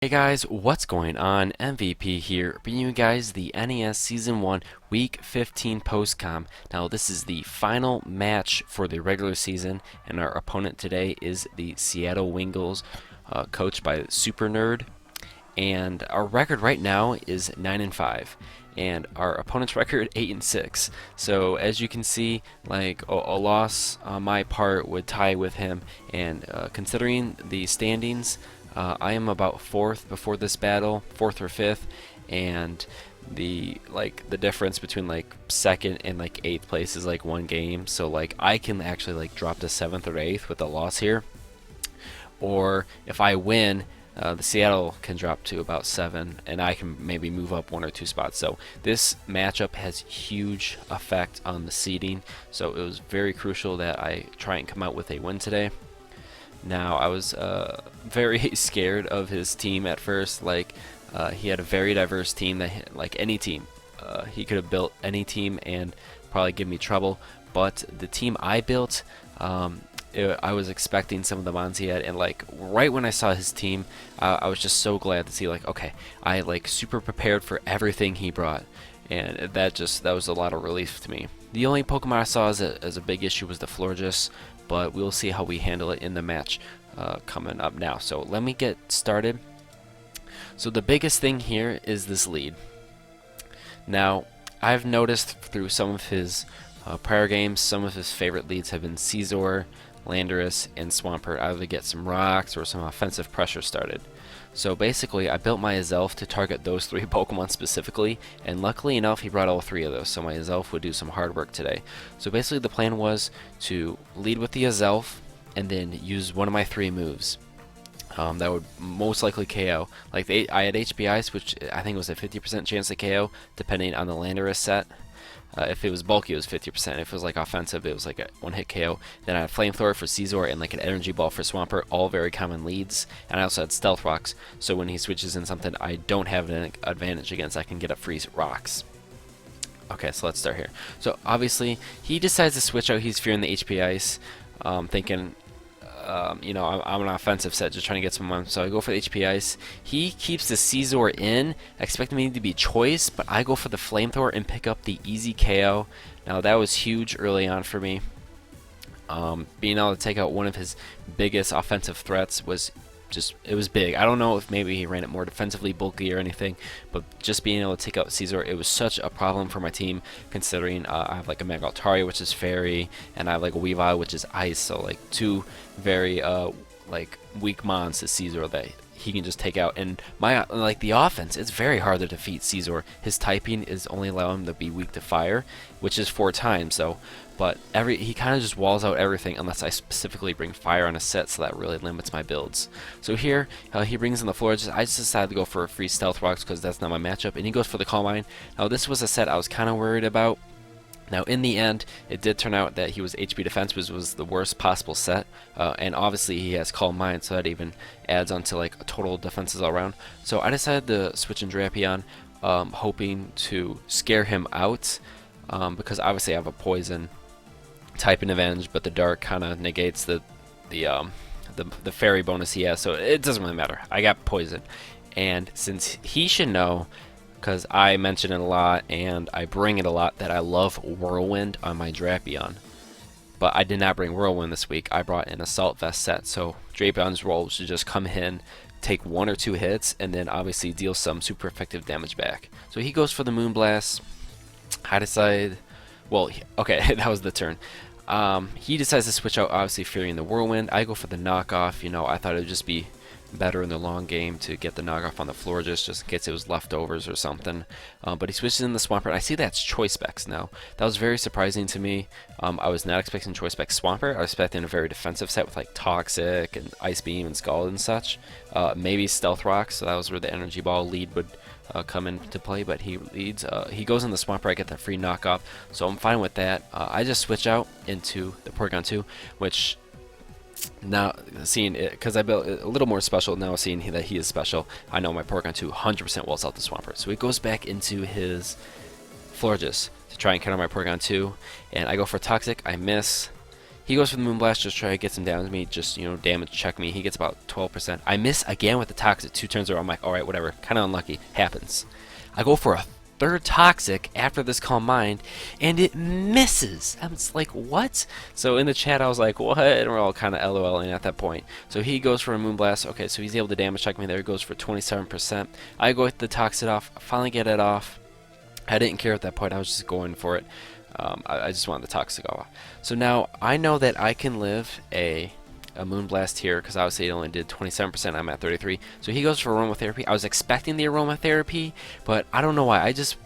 Hey guys, what's going on? MVP here, bringing you guys the NES Season 1 Week 15 post-com. Now this is the final match for the regular season, and our opponent today is the Seattle Wingulls, coached by Super Nerd. And our record right now is 9-5, and our opponent's record 8-6. So as you can see, like a loss on my part would tie with him, and considering the standings, I am about fourth before this battle, fourth or fifth, and the difference between like second and like eighth place is like one game. So like I can actually like drop to seventh or eighth with a loss here, or if I win, the Seattle can drop to about 7, and I can maybe move up 1 or 2 spots. So this matchup has huge effect on the seeding. So it was very crucial that I try and come out with a win today. Now I was very scared of his team at first. Like he had a very diverse team that, like any team, he could have built any team and probably give me trouble. But the team I built, I was expecting some of the mons he had, and like right when I saw his team, I was just so glad to see like, okay, I like super prepared for everything he brought, and that was a lot of relief to me. The only Pokemon I saw as a big issue was the Florges, but we'll see how we handle it in the match coming up now. So let me get started. So the biggest thing here is this lead. Now I've noticed through some of his prior games, some of his favorite leads have been Scizor, Landorus, and Swampert, either to get some rocks or some offensive pressure started. So basically, I built my Azelf to target those 3 Pokemon specifically, and luckily enough, he brought all 3 of those, so my Azelf would do some hard work today. So basically, the plan was to lead with the Azelf, and then use one of my 3 moves. That would most likely KO. Like I had HP Ice, which I think was a 50% chance to KO, depending on the Landorus set. If it was bulky, it was 50%. If it was like offensive, it was like a 1-hit KO. Then I had Flamethrower for Scizor and like an Energy Ball for Swampert, all very common leads. And I also had Stealth Rocks, so when he switches in something I don't have an advantage against, I can get up freeze rocks. Okay, so let's start here. So obviously, he decides to switch out. He's fearing the HP Ice, thinking, you know, I'm an offensive set, just trying to get some momentum. So I go for the HP Ice. He keeps the Scizor in, expecting me to be choice, but I go for the Flamethrower and pick up the easy KO. Now that was huge early on for me. Being able to take out one of his biggest offensive threats was it was big. I don't know if maybe he ran it more defensively bulky or anything, but just being able to take out Scizor, it was such a problem for my team, considering I have like a Mega Altaria, which is Fairy, and I have like a Weavile, which is Ice, so like 2 very like weak mons to Scizor that he can just take out. And my like the offense, it's very hard to defeat Scizor. His typing is only allowing him to be weak to fire, which is 4 times though. But he kind of just walls out everything unless I specifically bring fire on a set, so that really limits my builds. So here he brings in the Florges. I just decided to go for a free Stealth Rocks because that's not my matchup, and he goes for the Calm Mind. Now this was a set I was kind of worried about. Now in the end, it did turn out that he was HP Defense, which was the worst possible set, and obviously he has Calm Mind, so that even adds on to like a total defenses all around. So I decided to switch in Drapion, hoping to scare him out, because obviously I have a Poison typing advantage, but the Dark kind of negates the Fairy bonus he has, so it doesn't really matter. I got Poison, and since he should know, because I mention it a lot and I bring it a lot, that I love Whirlwind on my Drapion. But I did not bring Whirlwind this week. I brought an Assault Vest set, so Drapion's role should just come in, take 1 or 2 hits, and then obviously deal some super effective damage back. So he goes for the Moonblast. I decide, well, okay, that was the turn. He decides to switch out, obviously fearing the Whirlwind. I go for the knockoff. You know, I thought it would just be better in the long game to get the knockoff on the Florges, just in case it was leftovers or something. But he switches in the Swampert. I see that's Choice Specs now. That was very surprising to me. I was not expecting Choice Specs Swampert. I was expecting a very defensive set with like Toxic and Ice Beam and Scald and such. Maybe Stealth Rock, so that was where the Energy Ball lead would come into play, but he leads. He goes in the Swampert, I get that free knockoff, so I'm fine with that. I just switch out into the Porygon 2, which now seeing it, because I built it a little more special, now seeing that he is special, I know my Porygon 2 100% walls out the Swampert. So he goes back into his Florges to try and counter my Porygon 2, and I go for Toxic, I miss. He goes for the Moonblast, just try to get some damage to me, just, damage check me. He gets about 12%. I miss again with the Toxic 2 turns around. I'm like, alright, whatever. Kind of unlucky. Happens. I go for a third Toxic after this Calm Mind, and it misses. I'm just like, what? So in the chat, I was like, what? And we're all kind of LOLing at that point. So he goes for a Moonblast. Okay, so he's able to damage check me there. He goes for 27%. I go with the Toxic off. Finally get it off. I didn't care at that point. I was just going for it. I just wanted the Toxic off. So now I know that I can live a Moonblast here because obviously it only did 27%. I'm at 33. So he goes for aromatherapy. I was expecting the aromatherapy, but I don't know why. I just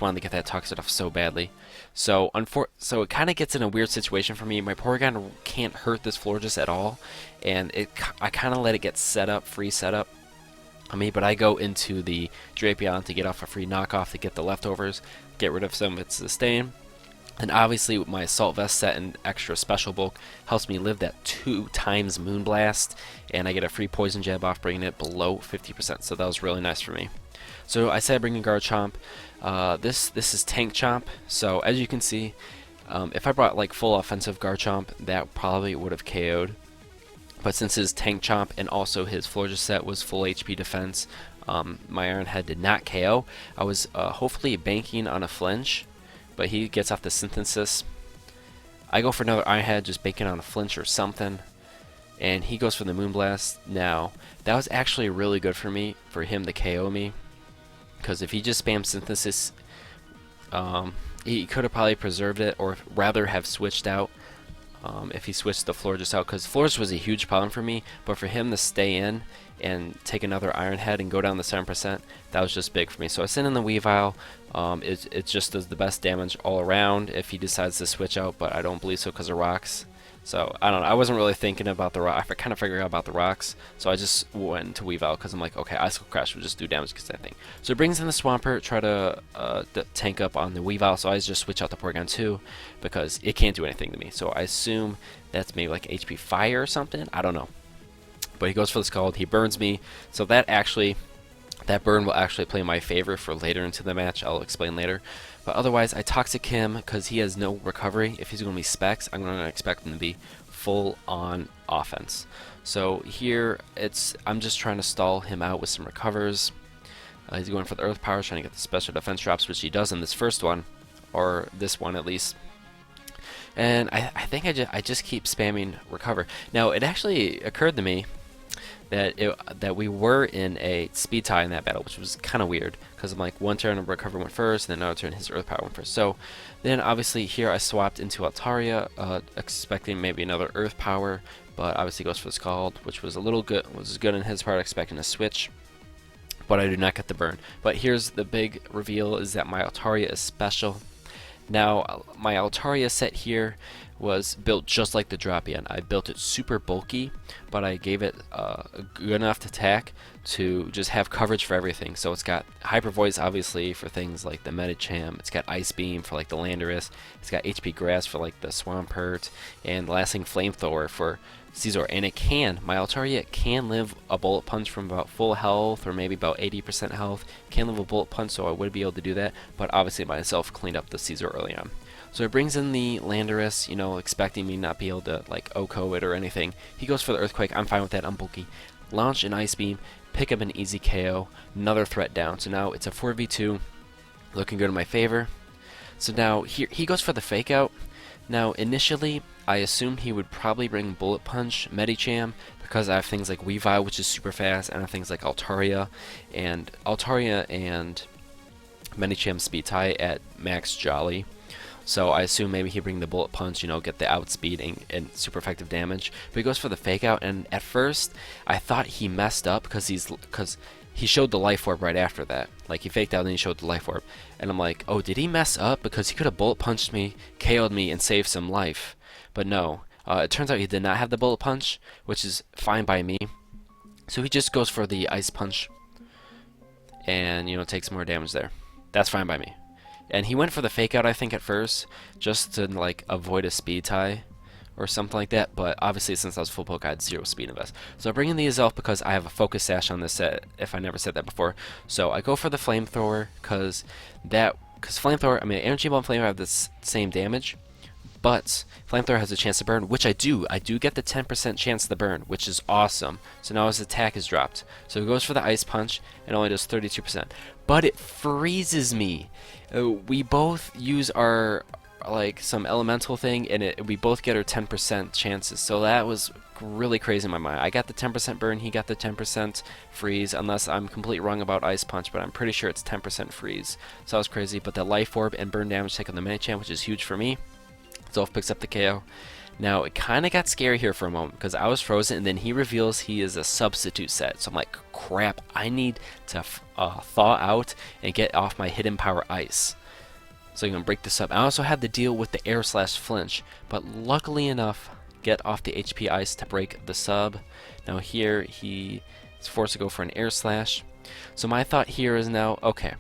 wanted to get that Toxic off so badly. So it kind of gets in a weird situation for me. My Porygon can't hurt this Florges at all, and I kind of let it get set up, free setup on me. But I go into the Drapion to get off a free knockoff to get the leftovers, get rid of some of its sustain. And obviously with my Assault Vest set and extra special bulk helps me live that 2 times Moonblast, and I get a free Poison Jab off, bringing it below 50%, so that was really nice for me. So I said bringing Garchomp. This is Tank Chomp, so as you can see, if I brought like full offensive Garchomp, that probably would have KO'd. But since his Tank Chomp and also his Florges set was full HP defense, my Iron Head did not KO. I was hopefully banking on a flinch, but he gets off the Synthesis. I go for another Iron Head, just banking on a flinch or something, and he goes for the Moonblast. Now, that was actually really good for me, for him to KO me, because if he just spammed Synthesis, he could have probably preserved it, or rather have switched out. If he switched the Florges out, because Florges was a huge problem for me, but for him to stay in and take another Iron Head and go down to 7%, that was just big for me. So I send in the Weavile. It just does the best damage all around if he decides to switch out, but I don't believe so because of rocks. So I don't know. I wasn't really thinking about the rock. I kind of figured out about the rocks, so I just went to Weavile because I'm like, okay, Icicle Crash will just do damage because I think. So it brings in the Swampert, try to tank up on the Weavile. So I just switch out the Porygon 2 because it can't do anything to me. So I assume that's maybe like HP Fire or something. I don't know. But he goes for the Scald. He burns me. So that burn will actually play in my favor for later into the match. I'll explain later. But otherwise, I Toxic him because he has no recovery. If he's going to be Specs, I'm going to expect him to be full on offense. So here, I'm just trying to stall him out with some recovers. He's going for the Earth Power, trying to get the special defense drops, which he does in this first one, or this one at least. And I think I just keep spamming recover. Now, it actually occurred to me that we were in a speed tie in that battle, which was kind of weird because I'm like, one turn of recover went first, and then another turn his Earth Power went first. So then obviously here I swapped into Altaria, expecting maybe another Earth Power, but obviously goes for the Scald, which was was good in his part, expecting a switch. But I do not get the burn. But here's the big reveal: is that my Altaria is special. Now my Altaria set here was built just like the Drapion. I built it super bulky, but I gave it good enough attack to just have coverage for everything. So it's got Hyper Voice, obviously, for things like the Medicham. It's got Ice Beam for like the Landorus. It's got HP Grass for like the Swampert, and Lasting Flamethrower for Scizor. And my Altaria can live a Bullet Punch from about full health, or maybe about 80% health. Can live a Bullet Punch, so I would be able to do that. But obviously myself cleaned up the Scizor early on. So it brings in the Landorus, expecting me not be able to like OHKO it or anything. He goes for the Earthquake. I'm fine with that. I'm bulky. Launch an Ice Beam, pick up an easy KO, another threat down. So now it's a 4v2, looking good in my favor. So now here he goes for the Fake Out. Now initially I assumed he would probably bring Bullet Punch, Medicham, because I have things like Weavile, which is super fast, and I have things like Altaria and Medicham speed tie at max Jolly. So I assume maybe he'd bring the Bullet Punch, get the outspeed and super effective damage. But he goes for the Fake Out, and at first I thought he messed up because he showed the Life Orb right after that. Like, he faked out and he showed the Life Orb. And I'm like, oh, did he mess up? Because he could have Bullet Punched me, KO'd me, and saved some life. But no. It turns out he did not have the Bullet Punch, which is fine by me. So he just goes for the Ice Punch and, takes more damage there. That's fine by me. And he went for the Fake Out, I think, at first, just to like avoid a speed tie or something like that. But obviously, since I was full poke, I had 0 speed invest. So I bring in the Azelf because I have a Focus Sash on this set, if I never said that before. So I go for the Flamethrower because Flamethrower, Energy Ball and Flamethrower have the same damage, But Flamethrower has a chance to burn, which I do. I do get the 10% chance to burn, which is awesome. So now his attack is dropped. So he goes for the Ice Punch, and only does 32%. But it freezes me. We both use our some elemental thing, and we both get our 10% chances. So that was really crazy in my mind. I got the 10% burn, he got the 10% freeze, unless I'm completely wrong about Ice Punch, but I'm pretty sure it's 10% freeze. So that was crazy. But the Life Orb and burn damage take on the Minichamp, which is huge for me. Zolf picks up the KO. Now, it kind of got scary here for a moment because I was frozen, and then he reveals he is a substitute set. So I'm like, crap, I need to thaw out and get off my hidden power ice. So you can break this up. I also had to deal with the air slash flinch, but luckily enough, get off the HP ice to break the sub. Now here, he is forced to go for an air slash. So my thought here is now, okay,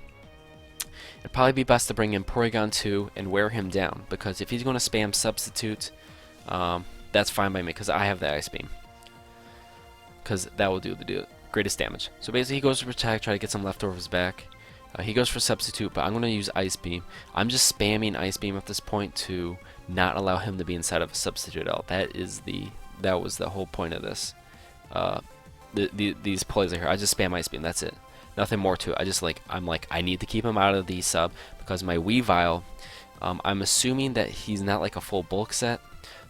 it'd probably be best to bring in Porygon 2 and wear him down, because if he's going to spam substitute, that's fine by me because I have the Ice Beam. Because that will do the greatest damage. So basically he goes for Protect, try to get some leftovers back. He goes for Substitute, but I'm going to use Ice Beam. I'm just spamming Ice Beam at this point to not allow him to be inside of a Substitute L. That was the whole point of this. These plays here, I just spam Ice Beam, that's it. Nothing more to it. I'm like, I need to keep him out of the sub because my Weavile, I'm assuming that he's not like a full bulk set,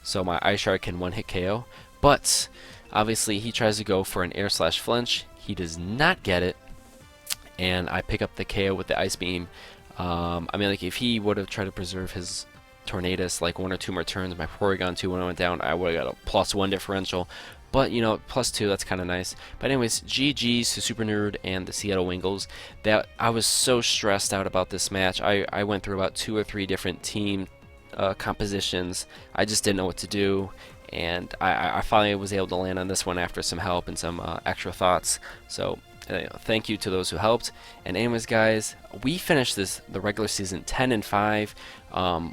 so my Ice Shard can one-hit KO. But obviously he tries to go for an air slash flinch. He does not get it, and I pick up the KO with the Ice Beam. I mean, like, if he would have tried to preserve his Tornadus like 1 or 2 more turns, my Porygon 2 when I went down, I would have got a +1 differential. But, you know, +2, that's kind of nice. But anyways, GG's to Super Nerd and the Seattle Wingulls. That I was so stressed out about this match. I went through about 2 or 3 different team compositions. I just didn't know what to do. And I finally was able to land on this one after some help and some extra thoughts. So thank you to those who helped. And anyways, guys, we finished the regular season 10-5.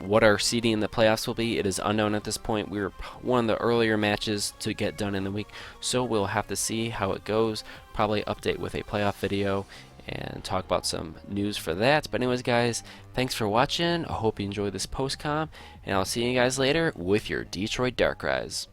What our seeding in the playoffs will be, it is unknown at this point. We were one of the earlier matches to get done in the week, so we'll have to see how it goes. Probably update with a playoff video and talk about some news for that. But anyways, guys, thanks for watching. I hope you enjoyed this post-com, and I'll see you guys later with your Detroit Darkrais.